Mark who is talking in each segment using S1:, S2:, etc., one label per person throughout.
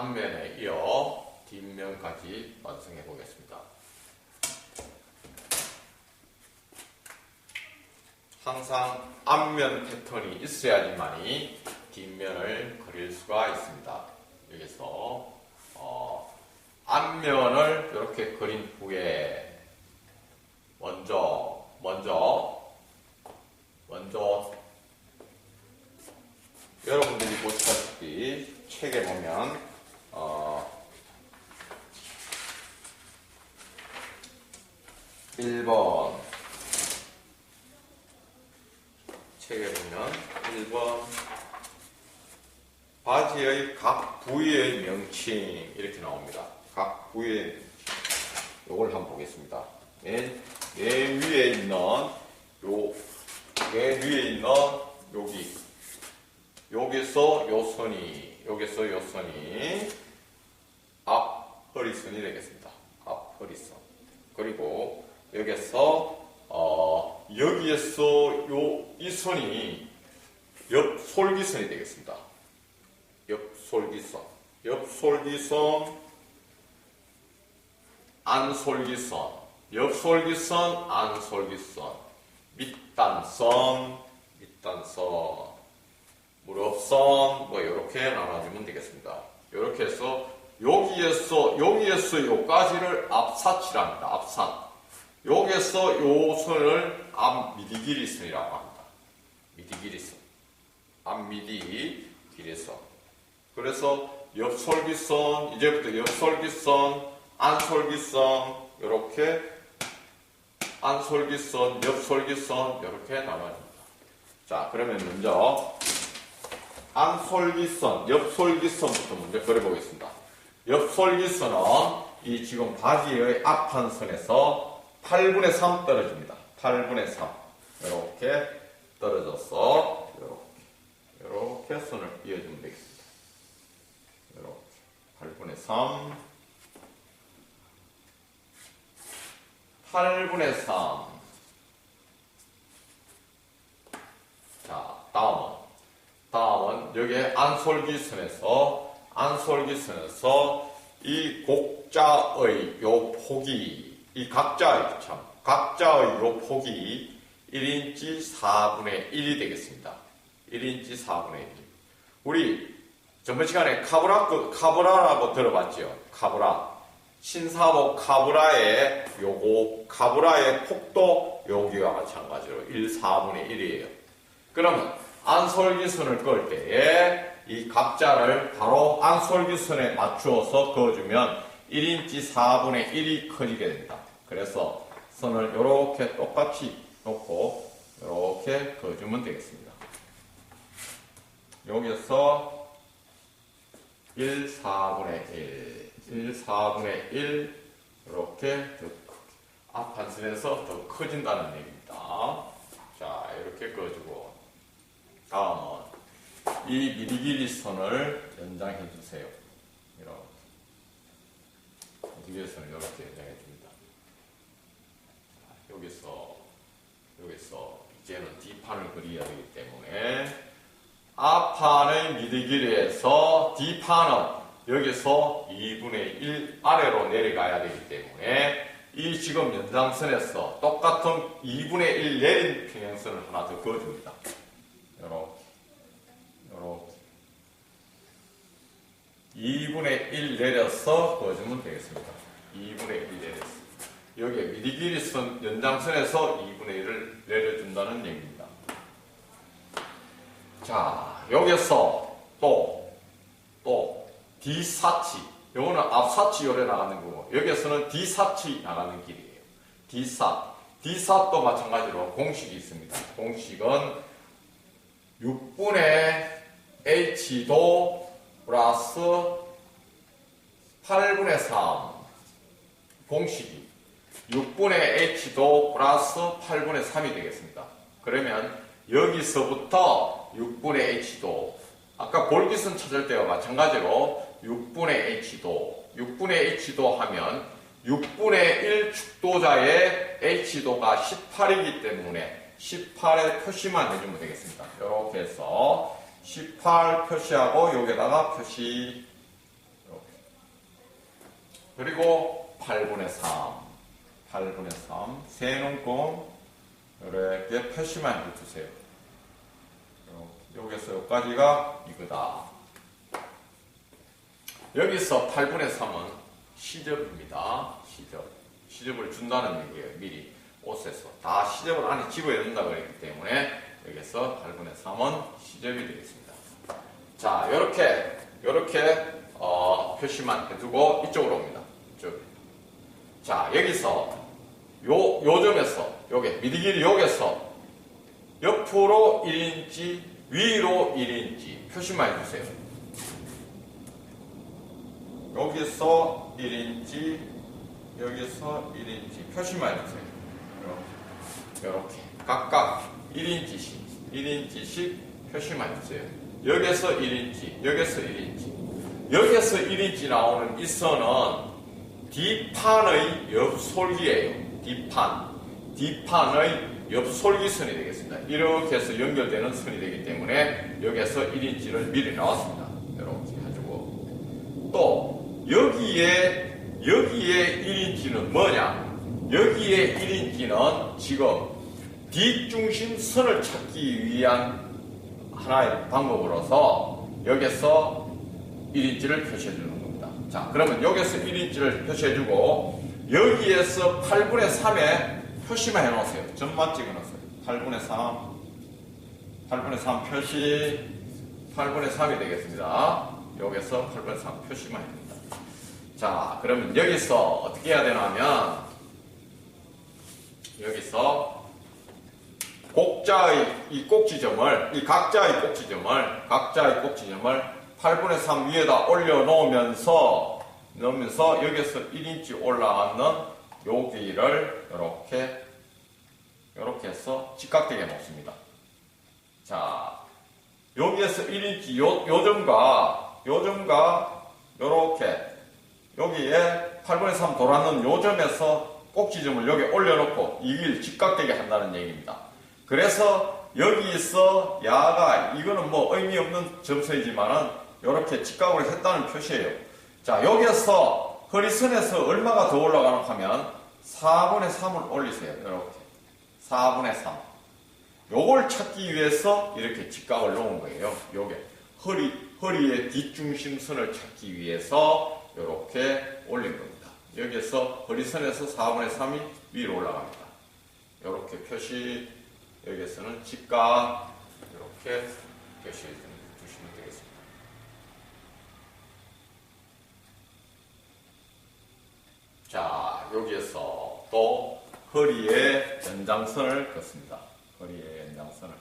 S1: 앞면에 이어 뒷면까지 완성해 보겠습니다. 항상 앞면 패턴이 있어야지만이 뒷면을 그릴 수가 있습니다. 여기서 앞면을 이렇게 그린 후에 먼저 여러분들이 보시다시피 책에 보면 1번 책에 보면 1번 바지의 각 부위의 명칭 이렇게 나옵니다. 각 부위의 명칭. 요걸 한번 보겠습니다. 맨 위에 있는 여기서 요 선이 앞 허리선이 되겠습니다. 앞 허리선. 그리고 여기에서 이 선이 옆 솔기선이 되겠습니다. 옆 솔기선, 안 솔기선, 옆 솔기선, 안 솔기선, 밑단선, 무릎선, 뭐 이렇게 나눠주면 되겠습니다. 이렇게 해서 여기에서 요까지를 앞사치랍니다. 앞산. 여기에서 요 선을 앞 미디 길이선이라고 합니다. 미디 길이선. 앞 미디 길이선. 그래서 옆솔기선, 이제부터 옆솔기선, 안솔기선, 요렇게 안솔기선, 옆솔기선, 요렇게 나눠집니다. 자, 그러면 먼저 안솔기선, 옆솔기선부터 먼저 그려보겠습니다. 옆솔기선은 이 지금 바지의 앞한 선에서 8분의 3 떨어집니다. 8분의 3. 이렇게 떨어져서 이렇게 선을 이어주면 되겠습니다. 이렇게 8분의 3. 8분의 3. 자, 다음은 여기에 안솔기선에서 이 곡자의 요 폭이 이 각자의 요 폭이 1인치 4분의 1이 되겠습니다. 1인치 4분의 1. 우리 전번 시간에 카브라라고 들어봤죠? 카브라. 신사복 카브라의 폭도 여기와 마찬가지로 4분의 1이에요. 그러면 안솔기선을 그을 때에 이 각자를 바로 안솔기선에 맞추어서 그어주면 1인치 4분의 1이 커지게 됩니다. 그래서 선을 이렇게 똑같이 놓고 이렇게 그어주면 되겠습니다. 여기서 4분의 1 이렇게 앞판선에서 더 커진다는 얘기입니다. 자, 이렇게 그어주고 다음은 이 미디 길이 선을 연장해 주세요. 이렇게 미디 길이 선을 이렇게 연장해 줍니다. 여기서 이제는 뒷판을 그려야 되기 때문에 앞판의 미디 길이에서 뒷판은 여기서 2분의 1 아래로 내려가야 되기 때문에 이 지금 연장선에서 똑같은 2분의 1 내린 평행선을 하나 더 그어줍니다. 이렇게 2분의 1 내려서 그어주면 되겠습니다. 2분의 1 내려서 여기에 미디 길이선 연장선에서 2분의 1을 내려준다는 얘기입니다. 자, 여기서 또 D사치, 요거는 앞사치 요래 나가는 거고, 여기에서는 D사치 나가는 길이에요. D사도 마찬가지로 공식이 있습니다. 공식은 6분의 H도 플러스 8분의 3. 공식이 6분의 H도 플러스 8분의 3이 되겠습니다. 그러면 여기서부터 6분의 H도, 아까 볼기선 찾을 때와 마찬가지로 6분의 H도 하면 6분의 1 축도자의 H도가 18이기 때문에 18의 표시만 해주면 되겠습니다. 이렇게 해서 18 표시하고 여기다가 표시, 이렇게 그리고 8분의 3. 8분의 3. 세는끔 이렇게 표시만 해주세요. 여기서 여기까지가 이거다. 여기서 8분의 3은 시접입니다. 시접을 준다는 얘기예요. 미리 옷에서 다 시접을 안에 집어야 된다고 그랬기 때문에 여기서 8분의 3은 시접이 되겠습니다. 자, 요렇게 표시만 해두고 이쪽으로 옵니다. 이쪽. 자, 여기서 요 점에서 요게 미디길이 여기서 옆으로 1인치, 위로 1인치 표시만 해주세요. 여기서 1인치, 여기서 1인치 표시만 해주세요. 이렇게 각각 1인치씩 표시만 해주세요. 여기서 1인치, 여기서 1인치. 여기서 1인치 나오는 이 선은 뒷판의 옆솔기예요. 뒷판의 옆솔기선이 되겠습니다. 이렇게 해서 연결되는 선이 되기 때문에 여기서 1인치를 미리 나왔습니다. 이렇게 해주고 또 여기에 1인치는 뭐냐? 여기에 1인치는 지금 뒷중심 선을 찾기 위한 하나의 방법으로서 여기서 1인치를 표시해 주는 겁니다. 자, 그러면 여기서 1인치를 표시해 주고 여기에서 8분의 3에 표시만 해 놓으세요. 점만 찍어 놓으세요. 8분의 3 표시 8분의 3이 되겠습니다. 여기서 8분의 3 표시만 해줍니다. 자, 그러면 여기서 어떻게 해야 되냐면 여기서 곡자의 이 꼭지점을 이 각자의 꼭지점을 8분의 3 위에다 올려놓으면서 여기서 1인치 올라가는 여기를 이렇게 해서 직각되게 놓습니다. 자, 여기에서 1인치 요점과 요렇게 여기에 8분의 3 돌았는 요점에서 꼭지점을 여기 올려놓고 이길 직각되게 한다는 얘기입니다. 그래서 여기서 야가 이거는 뭐 의미 없는 점수이지만은 이렇게 직각으로 했다는 표시예요. 자, 여기에서 허리선에서 얼마가 더 올라가나 하면 4분의 3을 올리세요. 이렇게 4분의 3. 요걸 찾기 위해서 이렇게 직각을 놓은 거예요. 요게 허리의 뒷중심선을 찾기 위해서 이렇게 올린 겁니다. 여기에서 허리선에서 4분의 3이 위로 올라갑니다. 이렇게 표시, 여기에서는 직각 이렇게 표시해 주시면 되겠습니다. 자, 여기에서 또 허리의 연장선을 긋습니다. 허리의 연장선을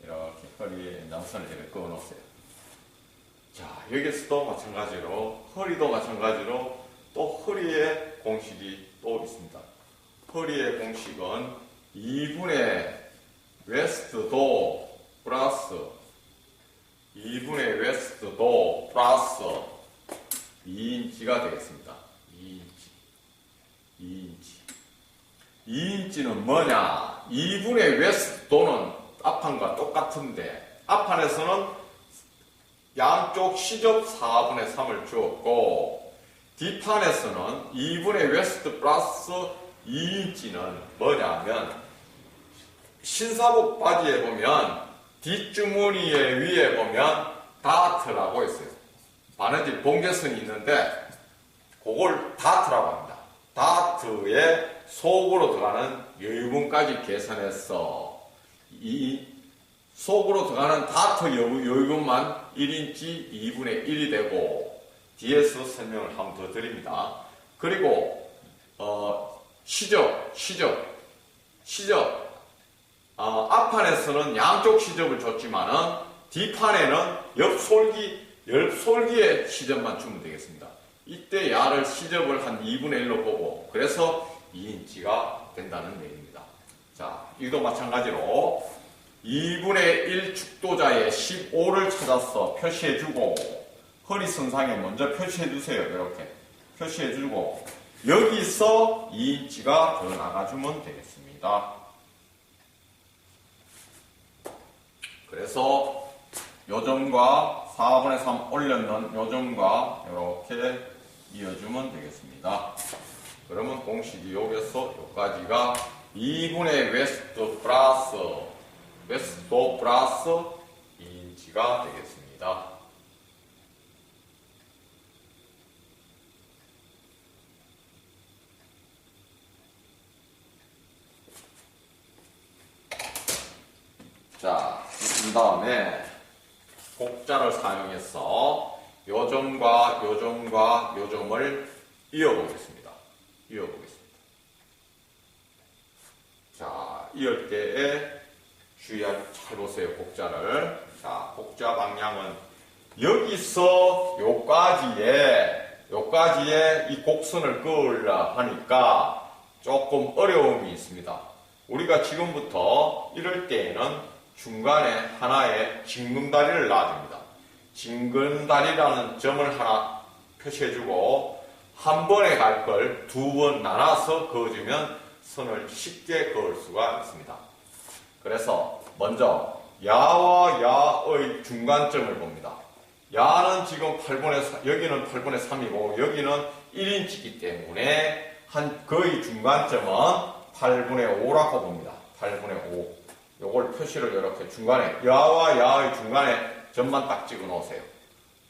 S1: 이렇게 허리의 연장선을 이렇게 그어 놓으세요. 자, 여기서도 마찬가지로 허리도 마찬가지로 또 허리의 공식이 또 있습니다. 허리의 공식은 2분의 웨스트도 플러스 2분의 웨스트도 플러스 2인치가 되겠습니다. 2인치는 뭐냐? 2분의 웨스트도는 앞판과 똑같은데 앞판에서는 양쪽 시접 4분의 3을 주었고 뒷판에서는 2분의 웨스트 플러스 2인치는 뭐냐면 신사복 바지에 보면 뒷주머니에 위에 보면 다트라고 있어요. 바느질 봉제선이 있는데 그걸 다트라고 합니다. 다트에 속으로 들어가는 여유분까지 계산해서 이 속으로 들어가는 다트 여유분만 1인치 2분의 1이 되고 뒤에서 설명을 한번 더 드립니다. 그리고 시접 앞판에서는 양쪽 시접을 줬지만은 뒷판에는 옆솔기의 시접만 주면 되겠습니다. 이때 야를 시접을 한 2분의 1로 보고 그래서 2인치가 된다는 얘기입니다. 자, 이도 마찬가지로 2분의 1 축도자의 15를 찾아서 표시해주고 허리선상에 먼저 표시해주세요. 이렇게 표시해주고 여기서 2인치가 더 나가주면 되겠습니다. 그래서 요점과 4분의 3 올렸는 요점과 이렇게 이어주면 되겠습니다. 그러면 공식이 여기서 여기까지가 2분의 웨스트 플러스 2인치가 되겠습니다. 자, 그 다음에 곡자를 사용해서 요점과 요점과 요점을 이어보겠습니다. 자, 이을 때에 잘 보세요, 곡자를. 자, 곡자 방향은 여기서 요까지에 이 곡선을 그으려 하니까 조금 어려움이 있습니다. 우리가 지금부터 이럴 때에는 중간에 하나의 징금다리를 놔줍니다. 징금다리라는 점을 하나 표시해주고 한 번에 갈 걸 두 번 나눠서 그어주면 선을 쉽게 그을 수가 있습니다. 그래서 먼저 야와 야의 중간점을 봅니다. 야는 지금 8분의 3, 여기는 8분의 3이고 여기는 1인치이기 때문에 거의 중간점은 8분의 5라고 봅니다. 8분의 5. 요걸 표시를 이렇게 중간에, 야와 야의 중간에 점만 딱 찍어 놓으세요.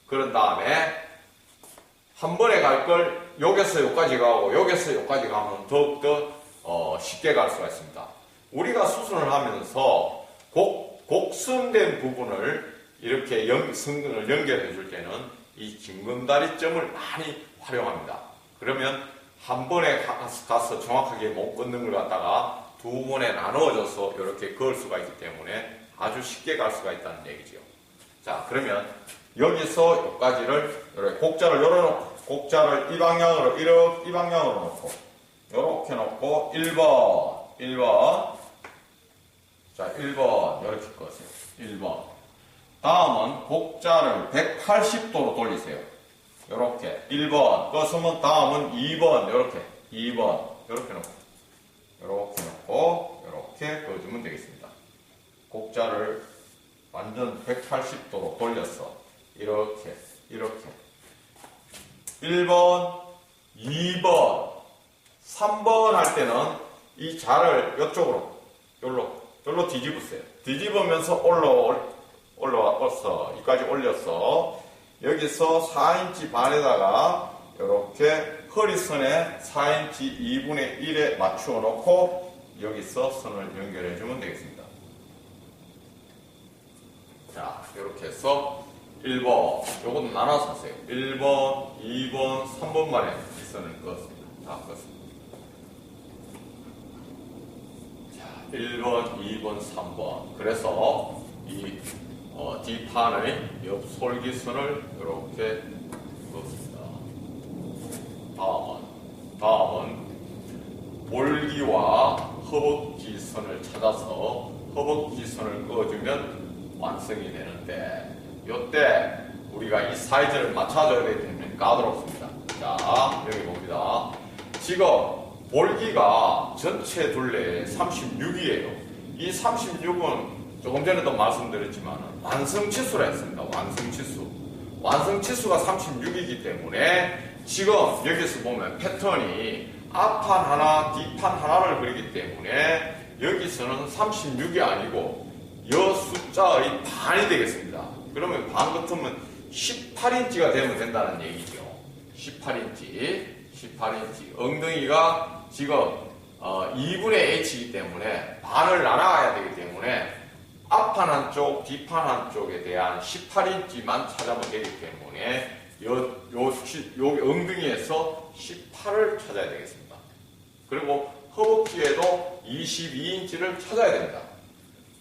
S1: 그런 다음에 한 번에 갈 걸 여기서 여기까지 가고 여기서 여기까지 가면 더욱더 쉽게 갈 수가 있습니다. 우리가 수순을 하면서 곡선된 부분을 이렇게 선근을 연결해 줄 때는 이 징검다리점을 많이 활용합니다. 그러면 한 번에 가서 정확하게 못 긋는 걸 갖다가 두 번에 나누어져서 이렇게 그을 수가 있기 때문에 아주 쉽게 갈 수가 있다는 얘기죠. 자, 그러면 여기서 여기까지를 이렇게 곡자를 열어놓고 곡자를 이 방향으로 이 방향으로 놓고 이렇게 놓고 1번 자, 1번 이렇게 꺼세요. 1번 다음은 곡자를 180도로 돌리세요. 이렇게 1번 껐으면 다음은 2번 이렇게 놓고 이렇게 그어주면 되겠습니다. 곡자를 완전 180도로 돌려서 이렇게 1번, 2번, 3번 할 때는 이 자를 이쪽으로 여기로 뒤집으세요. 뒤집으면서 올라왔어. 여기까지 올렸어. 여기서 4인치 반에다가 이렇게 허리선에 4인치 2분의 1에 맞추어 놓고 여기서 선을 연결해 주면 되겠습니다. 자, 이렇게 해서 1번, 요것도 나눠서 하세요. 1번, 2번, 3번 만에 이 선을 그었습니다. 다 그었습니다. 자, 1번, 2번, 3번. 그래서 이 뒷판의 옆 솔기선을 이렇게 그었습니다. 다음은 볼기와 허벅지 선을 찾아서 허벅지 선을 그어주면 완성이 되는데 이때 우리가 이 사이즈를 맞춰줘야 되기 때문에 까다롭습니다. 자, 여기 봅니다. 지금 볼기가 전체 둘레에 36이에요. 이 36은 조금 전에도 말씀드렸지만 완성치수라 했습니다. 완성치수가 36이기 때문에 지금 여기서 보면 패턴이 앞판 하나, 뒷판 하나를 그리기 때문에 여기서는 36이 아니고 이 숫자의 반이 되겠습니다. 그러면 반 같으면 18인치가 되면 된다는 얘기죠. 18인치. 엉덩이가 지금 2분의 h이기 때문에 반을 나눠야 되기 때문에 앞판 한쪽, 뒷판 한쪽에 대한 18인치만 찾아보면 되기 때문에 요 엉덩이에서 18을 찾아야 되겠습니다. 그리고 허벅지에도 22인치를 찾아야 됩니다.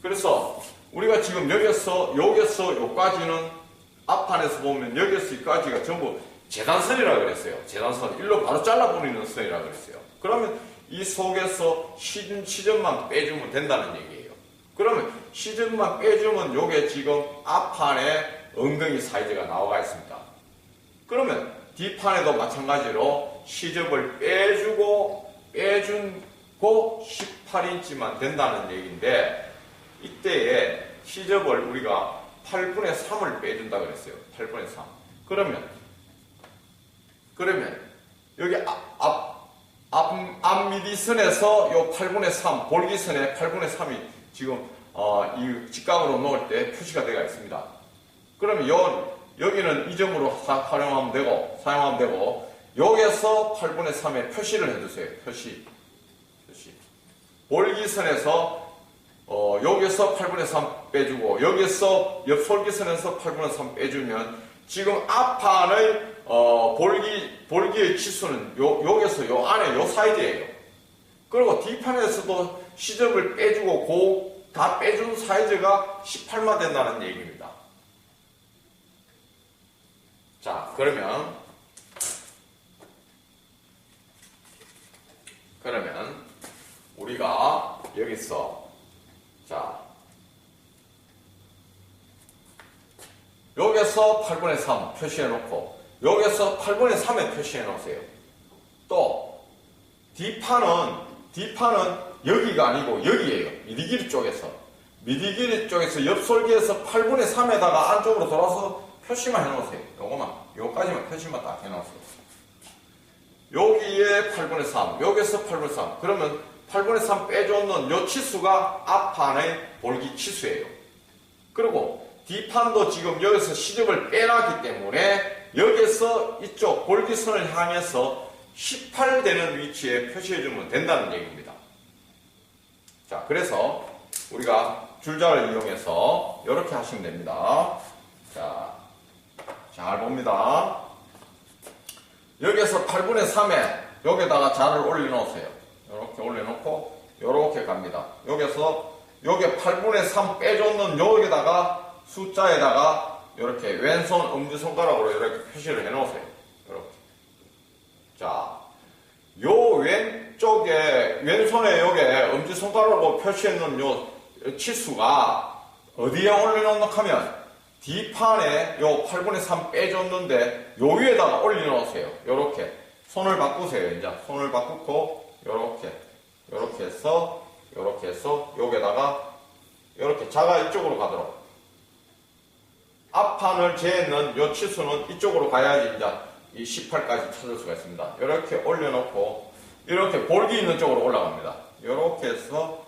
S1: 그래서 우리가 지금 여기서 여기까지는 앞판에서 보면 여기서 여기까지가 전부 재단선이라고 그랬어요. 재단선. 일로 바로 잘라버리는 선이라고 그랬어요. 그러면 이 속에서 시점만 빼주면 된다는 얘기예요. 그러면 시점만 빼주면 요게 지금 앞판에 엉덩이 사이즈가 나와 있습니다. 그러면 뒷판에도 마찬가지로 시접을 빼주고 18인치만 된다는 얘기인데 이때에 시접을 우리가 8분의 3을 빼준다 그랬어요. 8분의 3. 그러면 그러면 여기 앞미디선에서 요 8분의 3, 볼기선의 8분의 3이 지금 이 직각으로 놓을 때 표시가 되어 있습니다. 그러면 여기는 이 점으로 사용하면 되고 여기에서 8분의 3의 표시를 해주세요. 표시. 볼기선에서 여기서 8분의 3 빼주고 여기서 옆솔기선에서 8분의 3 빼주면 지금 앞판의 볼기의 치수는 여기서 요 안에 요 사이즈예요. 그리고 뒷판에서도 시접을 빼주고 다 빼준 사이즈가 18만 된다는 얘기입니다. 자, 그러면 우리가 여기서 여기서 8분의 3 표시해 놓고 여기서 8분의 3에 표시해 놓으세요. 또 뒷판은 여기가 아니고 여기에요. 미디길이 쪽에서 옆솔기에서 8분의 3에다가 안쪽으로 돌아서 표시만 해 놓으세요. 요까지만 표시만 딱 해 놓으세요. 여기에 8분의 3, 여기서 8분의 3. 그러면 8분의 3 빼줬는 요 치수가 앞판의 볼기 치수예요. 그리고 뒷판도 지금 여기서 시접을 빼놨기 때문에 여기서 이쪽 볼기선을 향해서 18 되는 위치에 표시해주면 된다는 얘기입니다. 자, 그래서 우리가 줄자를 이용해서 이렇게 하시면 됩니다. 자, 잘 봅니다. 여기에서 8분의 3에 여기다가 자를 올려놓으세요. 이렇게 올려놓고 이렇게 갑니다. 여기서 여기 8분의 3 빼줬는 여기다가 숫자에다가 이렇게 왼손 엄지손가락으로 이렇게 표시를 해놓으세요. 이렇게. 자, 요 왼손에 여기 엄지손가락으로 표시해놓은 요 치수가 어디에 올려놓노 하면 뒷판에 요 8분의 3 빼줬는데 요 위에다가 올려놓으세요. 요렇게. 손을 바꾸세요. 이제 손을 바꾸고 요렇게 해서 여기다가 요렇게 자가 이쪽으로 가도록. 앞판을 재는 요 치수는 이쪽으로 가야지 이제 이 18까지 찾을 수가 있습니다. 이렇게 올려놓고 이렇게 볼기 있는 쪽으로 올라갑니다. 이렇게 해서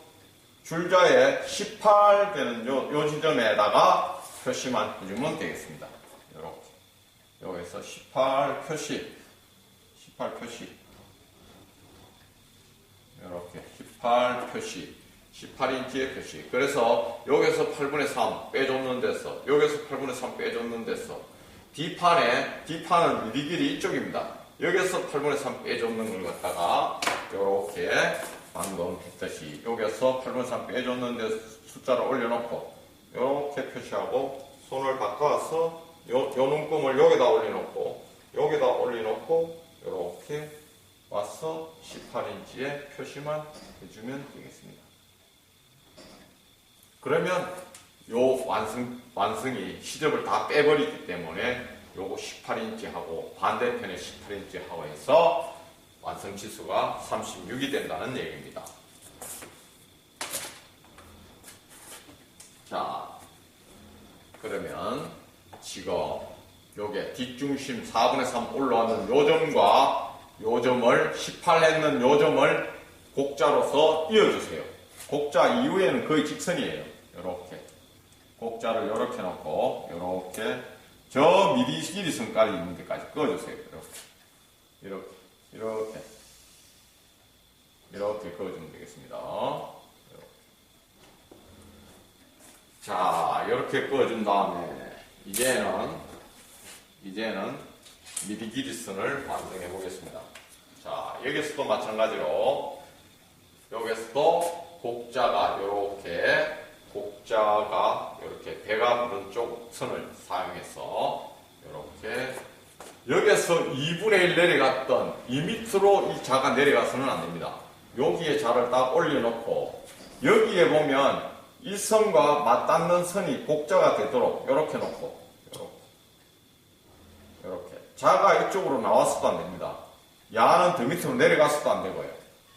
S1: 줄자에 18 되는 요 지점에다가 표시만 해주면 되겠습니다. 이렇게 여기서 18 표시 이렇게 18 표시 18인치의 표시. 그래서 여기서 8분의 3 빼줬는 데서 여기서 8분의 3 빼줬는 데서 뒷판은 미디 길이 이쪽입니다. 여기서 8분의 3 빼줬는 걸 갖다가 이렇게 방금 했듯이 여기서 8분의 3 빼줬는 데 숫자를 올려놓고 이렇게 표시하고 손을 바꿔서 요 눈금을 여기다 올려놓고 이렇게 와서 18인치의 표시만 해주면 되겠습니다. 그러면 요 완성이 시접을 다 빼버리기 때문에 요거 18인치하고 반대편에 18인치하고 해서 완성 치수가 36이 된다는 얘기입니다. 자, 그러면 지금 요게 뒷중심 4분의 3 올라왔는 요 점과 요 점을 18 했는 요 점을 곡자로서 이어주세요. 곡자 이후에는 거의 직선이에요. 요렇게 곡자를 요렇게 놓고 저 미디 길이선까지 있는 데까지 그어주세요. 이렇게 그어주면 되겠습니다. 자, 이렇게 그어준 다음에 이제는 미디 길이선을 완성해 보겠습니다. 자, 여기서도 마찬가지로 여기서도 곡자가 이렇게 배가 부른 쪽 선을 사용해서 이렇게 여기에서 2분의 1 내려갔던 이 밑으로 이 자가 내려가서는 안 됩니다. 여기에 자를 딱 올려놓고 여기에 보면 이 선과 맞닿는 선이 곡자가 되도록 이렇게 놓고 이렇게 자가 이쪽으로 나왔어도 안 됩니다. 야는 더 밑으로 내려갔어도 안 되고요.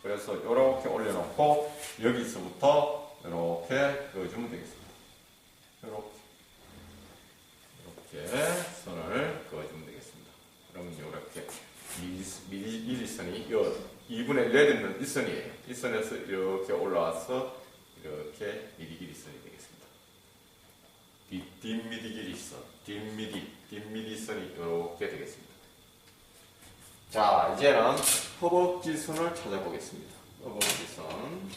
S1: 그래서 이렇게 올려놓고 여기서부터 이렇게 그어주면 되겠습니다. 이렇게 선을 그어주면 되겠습니다. 그러면 이렇게 2분의 내리는 이 선이에요. 이 선에서 이렇게 올라와서 이렇게 미디 길이선이 되겠습니다. 뒷미디 길이선, 뒷미디 선이 이렇게 되겠습니다. 자, 이제는 허벅지선을 찾아보겠습니다. 허벅지선.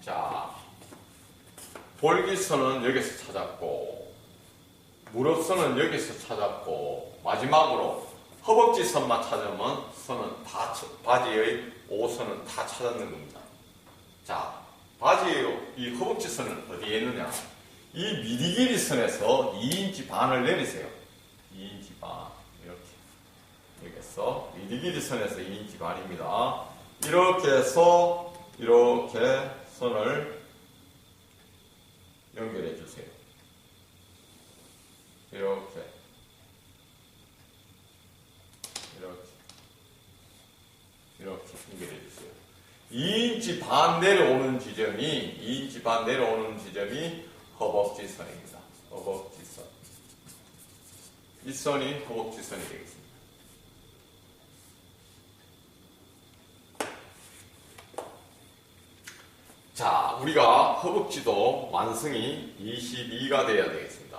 S1: 자, 볼기선은 여기서 찾았고, 무릎선은 여기서 찾았고, 마지막으로 허벅지선만 찾으면 선은 다, 바지의 5선은 다 찾았는 겁니다. 자, 바지의 이 허벅지선은 어디에 있느냐? 이 미디 길이선에서 2인치 반을 내리세요. 2인치 반. 이렇게. 여기서 미디 길이선에서 2인치 반입니다. 이렇게 해서 이렇게 선을 연결해 주세요. 이렇게 연결해 주세요. 2인치 반 내려오는 지점이 허벅지선입니다. 허벅지선. 이 선이 허벅지선이 되겠습니다. 자, 우리가 허벅지도 완성이 22가 돼야 되겠습니다.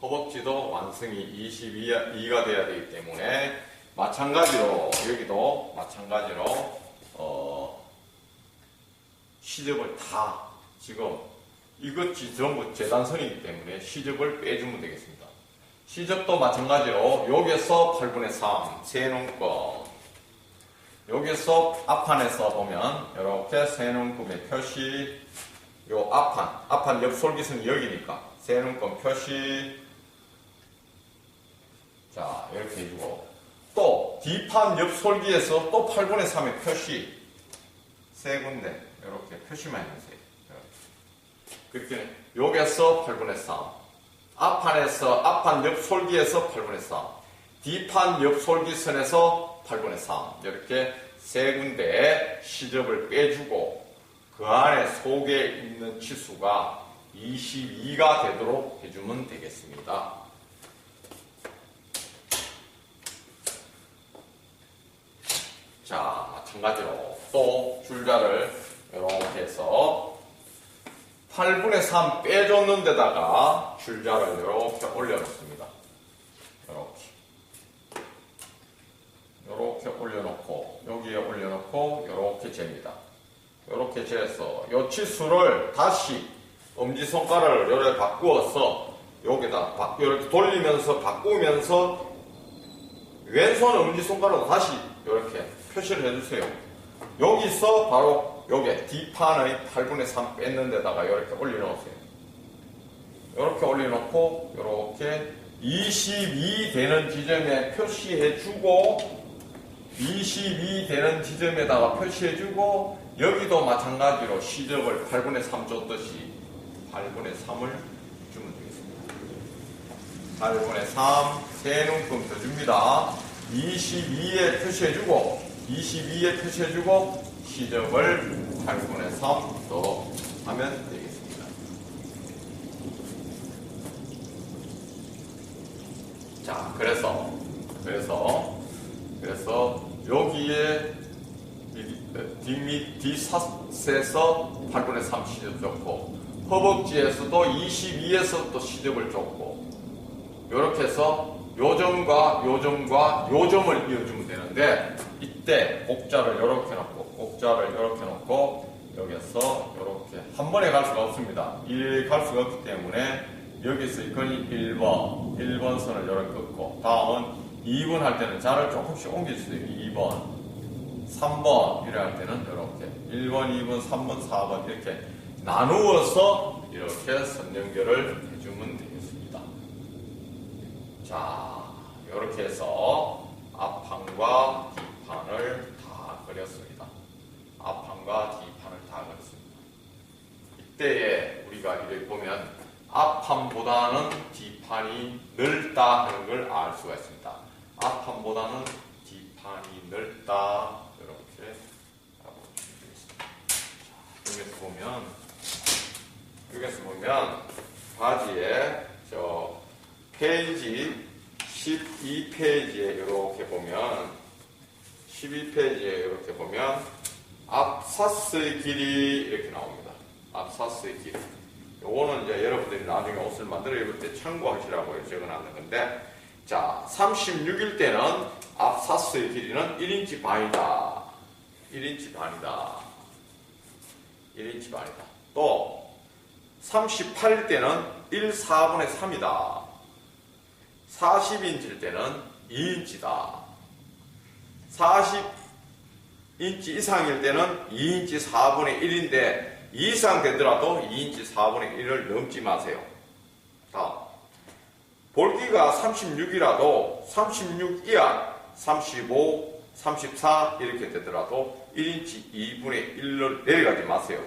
S1: 허벅지도 완성이 22가 돼야 되기 때문에 마찬가지로 여기도 마찬가지로 시접을 다 지금 이것이 전부 재단선이기 때문에 시접을 빼주면 되겠습니다. 시접도 마찬가지로 여기서 8분의 3 세놓고 여기서 앞판에서 보면 이렇게 세눈금의 표시, 요 앞판 옆솔기선이 여기니까 세눈금 표시, 자 이렇게 해주고 또 뒷판 옆솔기에서 또 8분의 3의 표시 세 군데 이렇게 표시만 해주세요. 그렇게 여기서 8분의 3, 앞판 옆솔기에서 8분의 3, 뒷판 옆솔기선에서 8분의 3 이렇게 세 군데에 시접을 빼주고 그 안에 속에 있는 치수가 22가 되도록 해주면 되겠습니다. 자, 마찬가지로 또 줄자를 이렇게 해서 8분의 3 빼줬는 데다가 줄자를 이렇게 올려놓습니다. 이렇게 올려놓고 여기에 올려놓고 이렇게 잽니다. 이렇게 재서 이 치수를 다시 엄지손가락을 이렇게 바꾸어서 여기다 이렇게 돌리면서 바꾸면서 왼손 엄지손가락으로 다시 이렇게 표시를 해주세요. 여기서 바로 여기 뒷판의 8분의 3 뺏는 데다가 이렇게 올려놓으세요. 이렇게 올려놓고 이렇게 22 되는 지점에 표시해주고 22 되는 지점에다가 표시해주고 여기도 마찬가지로 시접을 8분의 3 줬듯이 8분의 3을 주면 되겠습니다. 8분의 3 세눈금 더 줍니다. 22에 표시해주고 시접을 8분의 3 더 하면 되겠습니다. 자, 그래서 여기에 뒷샷에서 8분의 3 시접 줬고 허벅지에서도 22에서 또 시접을 줬고 이렇게 해서 요점과 요점을 이어주면 되는데 이때 곡자를 이렇게 놓고 여기서 이렇게 한 번에 갈 수가 없습니다. 이렇게 갈 수가 없기 때문에 여기서 이건이 1번 선을 이렇게 긋고 다음은 2번 할 때는 자를 조금씩 옮겨주세요. 2번 3번 이래 할 때는 이렇게 1번, 2번, 3번, 4번 이렇게 나누어서 이렇게 선 연결을 해주면 되겠습니다. 자, 이렇게 해서 앞판과 뒷판을 다 그렸습니다. 앞판과 뒷판을 다 그렸습니다. 이때에 우리가 이렇게 보면 앞판보다는 뒷판이 넓다 하는 걸 알 수가 있습니다. 앞판보다는 뒷판이 넓다 이렇게 알아보시면 되겠습니다. 여기서 보면 여기서 보면 바지에 저 페이지 12페이지에 이렇게 보면 12페이지에 이렇게 보면 앞사스의 길이 이렇게 나옵니다. 앞사스의 길이. 요거는 이제 여러분들이 나중에 옷을 만들어 입을 때 참고하시라고 적어놨는 건데, 자, 36일 때는 앞사스의 길이는 1인치 반이다. 1인치 반이다. 1인치 반이다. 또 38일 때는 1, 4분의 3이다. 40인치일 때는 2인치다. 40인치 이상일 때는 2인치 4분의 1인데 이 이상 되더라도 2인치 4분의 1을 넘지 마세요. 자, 볼기가 36이라도 36 이하, 35, 34 이렇게 되더라도 1인치 2분의 1을 내려가지 마세요.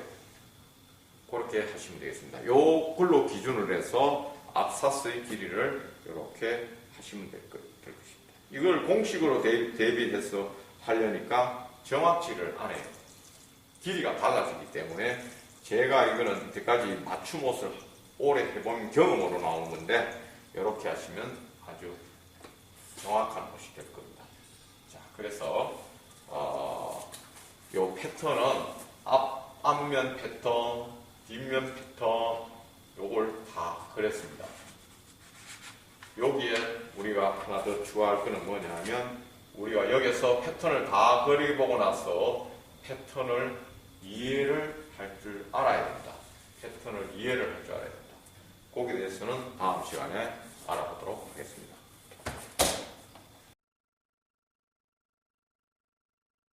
S1: 그렇게 하시면 되겠습니다. 요 글로 기준을 해서 앞사스의 길이를 이렇게 하시면 될 것입니다. 이걸 공식으로 대비해서 하려니까 정확치를 안 해요. 길이가 달라지기 때문에 제가 이거는 이때까지 맞춤 옷을 오래 해본 경험으로 나온 건데 이렇게 하시면 아주 정확한 옷이 될 겁니다. 자, 그래서 요 패턴은 앞면 패턴, 뒷면 패턴 요걸 다 그렸습니다. 여기에 우리가 하나 더 추가할 거는 뭐냐면 우리가 여기서 패턴을 다 그려보고 나서 패턴을 이해를 할 줄 알아야 됩니다. 패턴을 이해를 할 줄 알아야 됩니다. 거기에 대해서는 다음 시간에 알아보도록 하겠습니다.